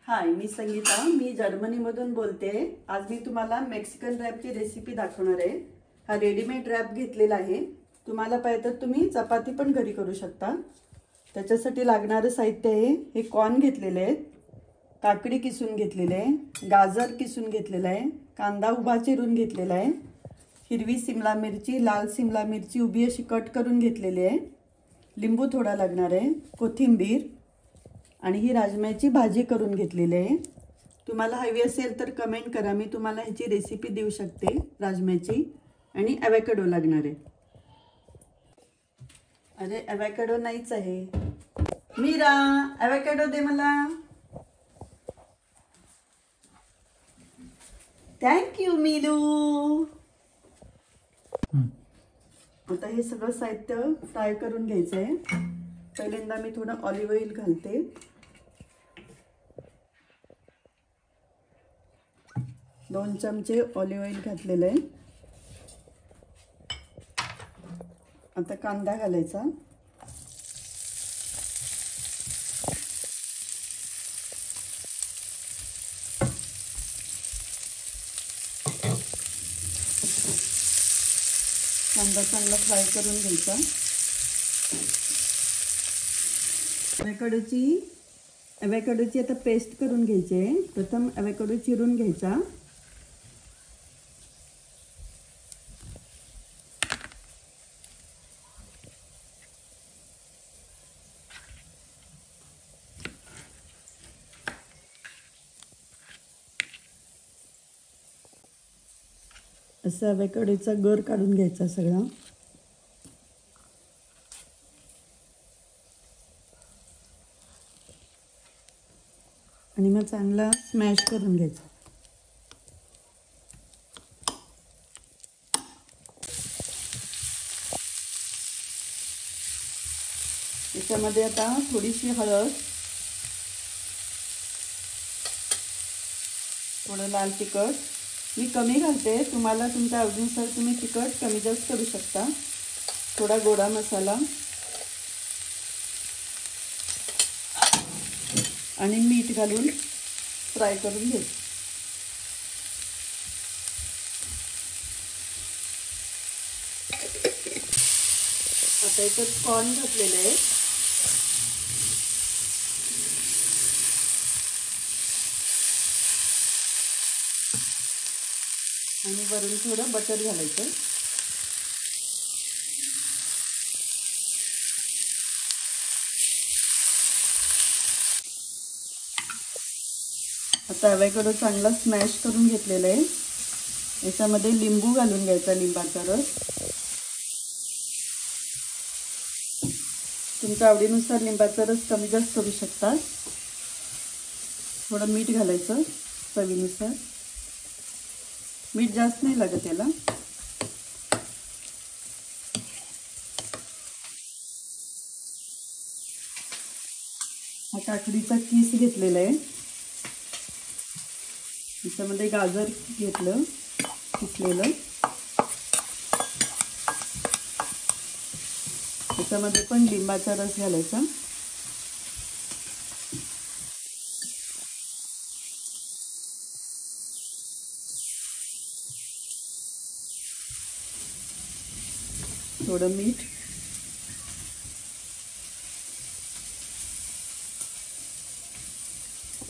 हाय, मी संगीता. मी जर्मनीमधून बोलते. आज मी तुम्हाला मेक्सिकन रॅपची रेसिपी दाखवणार आहे. हा रेडीमेड रॅप घेतलेला आहे. तुम्हाला पाहिजे तर तुम्ही चपाती पण घरी करू शकता. त्याच्यासाठी लागणारं साहित्य आहे, हे कॉर्न घेतलेले आहेत, काकडी किसून घेतलेले आहे, गाजर किसून घेतलेलं आहे, कांदा उभा चिरून घेतलेला आहे, हिरवी सिमला मिरची, लाल सिमला मिरची उभी अशी कट करून घेतलेली आहे, लिंबू थोडा लागणार आहे, कोथिंबीर आणि ही राजम्याची भाजी करून घेतलेली आहे. तुम्हाला हवी असेल तर कमेंट करा, मी तुम्हाला ह्याची रेसिपी देऊ शकते राजम्याची. आणि ॲवोकॅडो लागणार आहे. अरे ॲवोकॅडो नाहीच आहे. मीरा, ॲवोकॅडो दे मला. थँक्यू मीलू. आता हे सगळं साहित्य फ्राय करून घ्यायचं आहे. पहिल्यांदा मी थोडं ऑलिव्ह ऑइल घालते. 2 चमचे ऑलिव्ह ऑइल घातलेलं आहे. आता कांदा घालायचा. कांदा चांगला फ्राय करून घ्यायचा. ॲवोकॅडोची आता पेस्ट करून घ्यायची आहे. प्रथम ॲवोकॅडो चिरून घ्यायचा. असं ॲवोकॅडोचा गर काढून घ्यायचा सगळा. आणि मग चांगला स्मॅश करून घ्यायचा. त्याच्यामध्ये आता थोडीशी हळद, थोडं लाल तिखट, मी कमी घालते, तुम्हाला तुमच्या आवडीनुसार तुम्ही तिखट कमी जास्त करू शकता. थोडा गोडा मसाला आणि मीठ घालून फ्राय करून घ्यायचं. आता याच्यात कॉर्न घातलेले आहे. आणि वरून थोडं बटर घालायचं. आता ॲवोकॅडो चांगला स्मॅश करून घेतलेला आहे. याच्यामध्ये लिंबू घालून घ्यायचा, लिंबाचा रस. तुमच्या आवडीनुसार लिंबाचा रस कमी जास्त करू शकता. थोडं मीठ घालायचं चवीनुसार. मीठ जास्त नाही लागत याला. हा काकडीचा किस घेतलेला आहे. त्याच्यामध्ये गाजर घेतलं किसलेलं. त्याच्यामध्ये पण लिंबाचा रस घालायचा. थोडं मीठ.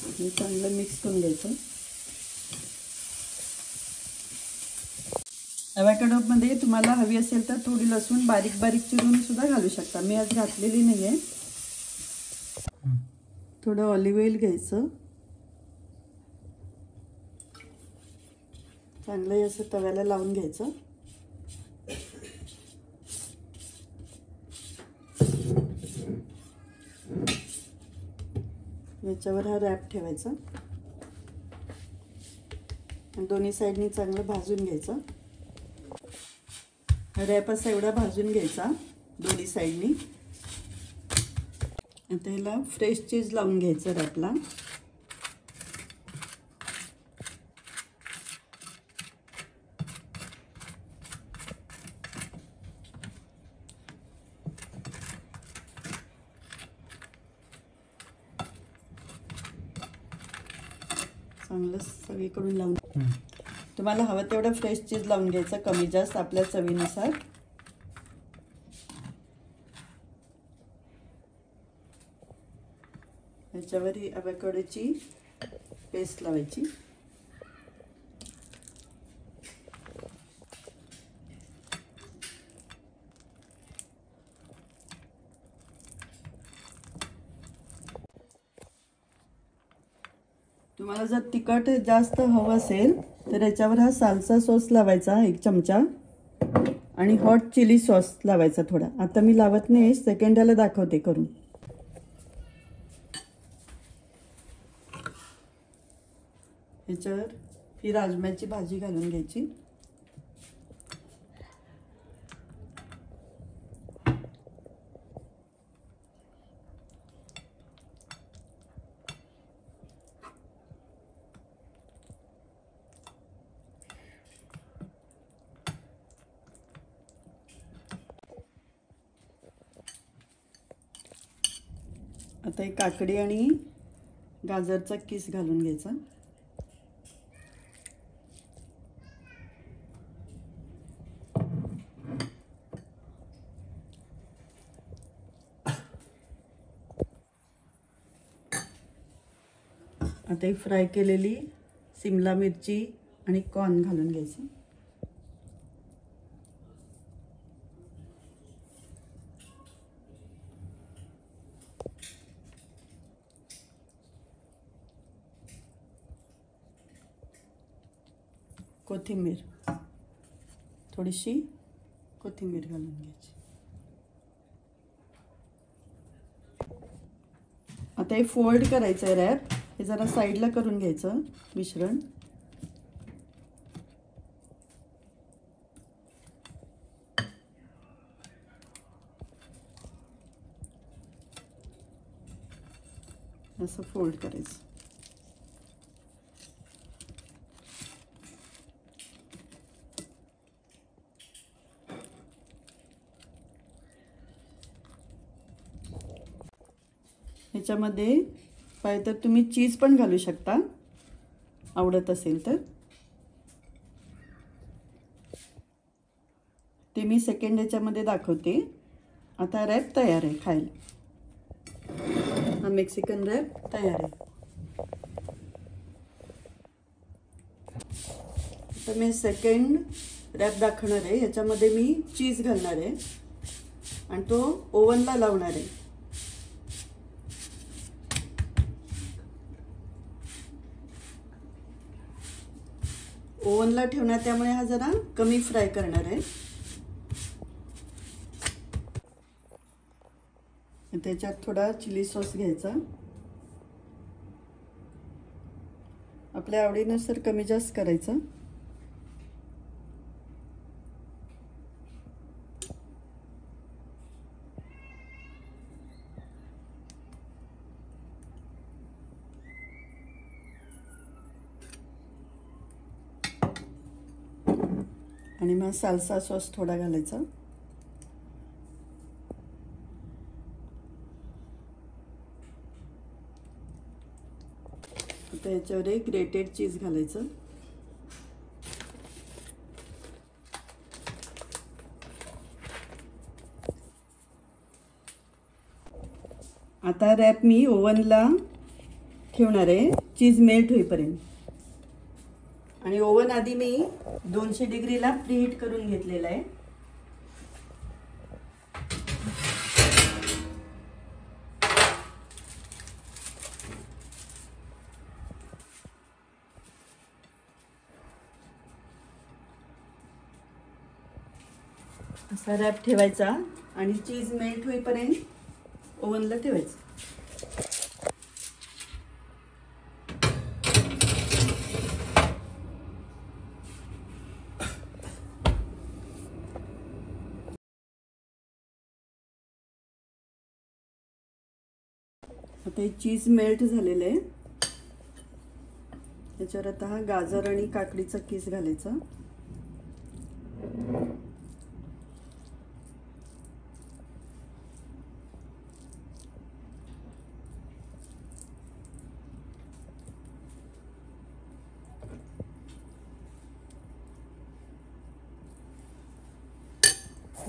आणि चांगलं मिक्स करून घ्यायचं. ॲवोकॅडोमध्ये तुम्हाला हवी असेल तर थोडी लसूण बारीक बारीक चिरून सुद्धा घालू शकता. मी आज घातलेली नाही आहे. थोडं ऑलिव्ह ऑइल घ्यायचं. चांगलं असं तव्याला लावून घ्यायचं. याच्यावर हा रॅप ठेवायचा. दोन्ही साईडनी चांगलं भाजून घ्यायचं. रॅप असा एवढा भाजून घ्यायचा दोन्ही साईडनी. आता ह्याला फ्रेश चीज लावून घ्यायचं रॅपला. चांगलं सगळीकडून लावून तुम्हाला हवं तेवढं फ्रेश चीज लावून घ्यायचं, कमी जास्त आपल्या चवीनुसार. याच्यावर ही अॅव्होकाडोची पेस्ट लावायची. तुम्हाला जर तिखट जास्त हवं असेल तर याच्यावर हा साल्सा सॉस लावायचा 1 चमचा आणि हॉट चिली सॉस लावायचा थोडा. आता मी लावत नाही, सेकंडाला दाखवते करून. याच्यावर ही राजम्याची भाजी घालून घ्यायची. आता एक काकडी आणि गाजरचा किस घालून घ्यायचा. आता ही फ्राय केलेली शिमला मिरची आणि कॉर्न घालून घ्यायचं. कोथिंबीर, थोडीशी कोथिंबीर घालून घ्यायची. आता हे फोल्ड करायचं आहे रॅप. हे जरा साईडला करून घ्यायचं मिश्रण. असं फोल्ड करायचं. ह्याच्यामध्ये पाहिजे तर तुम्ही चीज पण घालू शकता, आवडत असेल तर. ते मी सेकंड ह्याच्यामध्ये दाखवते. आता रॅप तयार आहे खायला. हा मेक्सिकन रॅप तयार आहे. तर मी सेकंड रॅप दाखवणार आहे. ह्याच्यामध्ये मी चीज घालणार आहे आणि तो ओव्हनला लावणार आहे. ओव्हनला ठेवणार, त्यामुळे हा जरा कमी फ्राय करणार आहे. त्याच्यात थोडा चिली सॉस घ्यायचा. आपल्या आवडीनुसार कमी जास्त करायचं. आणि मग साल्सा सॉस थोडा घालायचा. आता याच्यावर एक ग्रेटेड चीज घालायचं. आता रॅप मी ओव्हनला ठेवणार आहे चीज मेल्ट होईपर्यंत. आणि ओव्हन आधी मी 200 डिग्रीला प्रीहीट करून घेतलेला आहे. असा रॅप ठेवायचा आणि चीज मेल्ट होईपर्यंत ओव्हनला ठेवायचं. आता हे चीज मेल्ट झालेलं आहे. त्याच्यावर आता हा गाजर आणि काकडीचा किस घालायचा.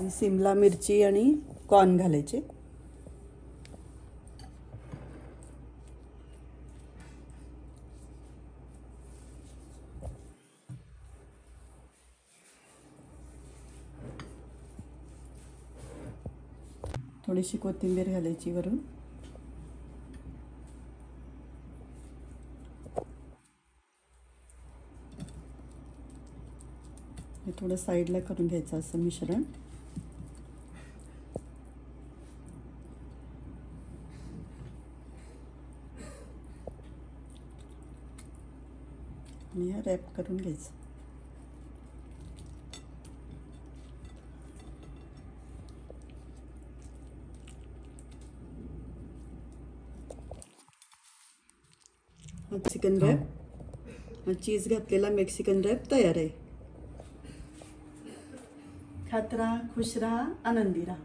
शिमला मिरची आणि कॉर्न घालायचे. थोडीशी कोथिंबीर घालायची वरून. हे थोडं साईडला करून घ्यायचं असं मिश्रण. आणि रॅप करून घ्यायचं. मेक्सिकन रॅप, चीज घातलेला मेक्सिकन रॅप तयार आहे. खात राहा, खुश राहा, आनंदी राहा.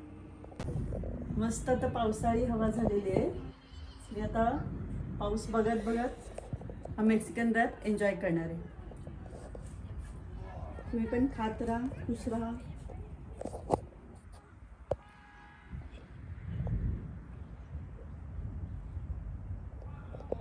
मस्त आता पावसाळी हवा झालेली आहे. मी आता पाऊस बघत बघत हा मेक्सिकन रॅप एन्जॉय करणार आहे. तुम्ही पण खात राहा, खुश राहा.